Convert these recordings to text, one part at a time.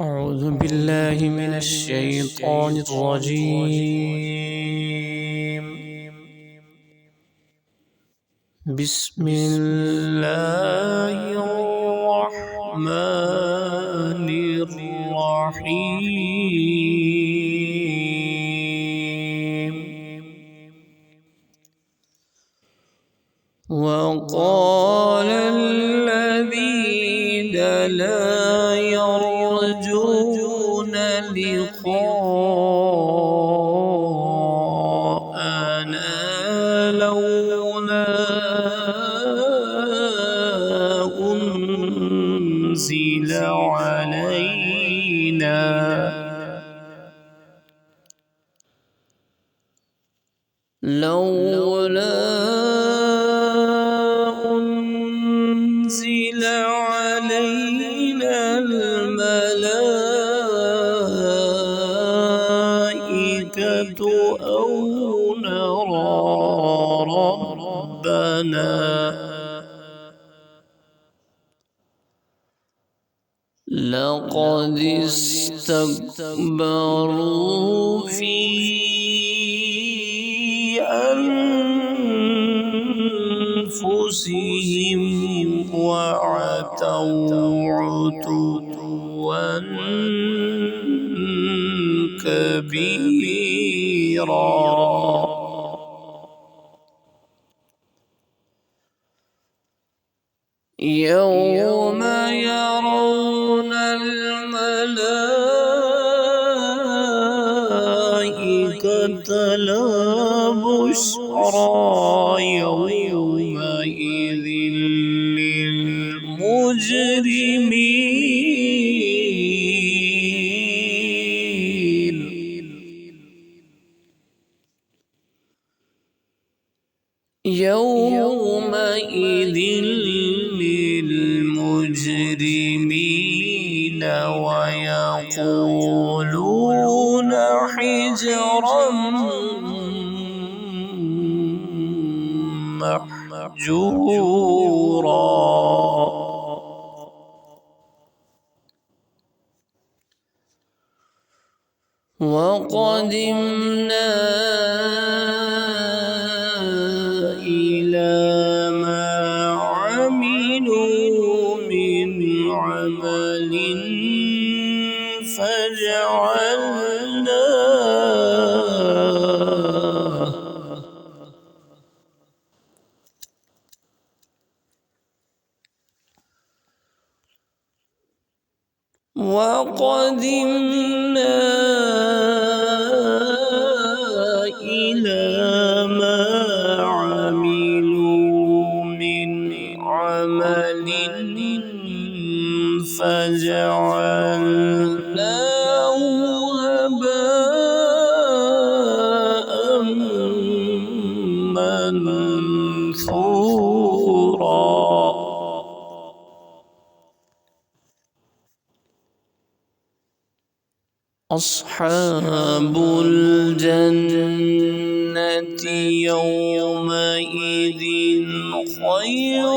أعوذ بالله من الشيطان الرجيم. بسم الله الرحمن الرحيم. وقال الذين لا يرجون لقاءنا لولا أنزل علينا الملائكة أو نرى ربنا لقد استكبروا في أنفسهم وعتوا عتوا كبيرا. يوم يرون الملائكة لا بشرى يومئذ للمجرمين. يومئذ للمجرمين ويقولون حجرا محجورا. وقدمنا إلى ما عملوا من عمل فجعلناه هباء منثورا. أصحاب الجنة يومئذ خير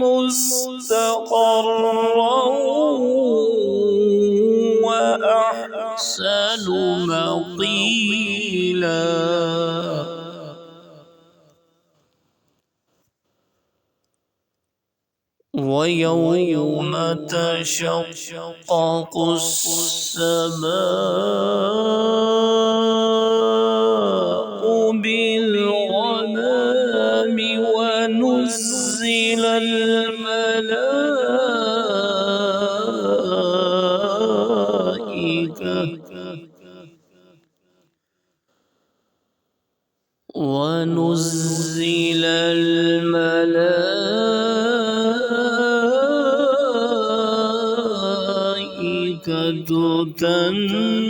مستقرا وأحسن مقيلا. ويوم تشقق السماء بالغمام ونزل الملائكة تنزيلا.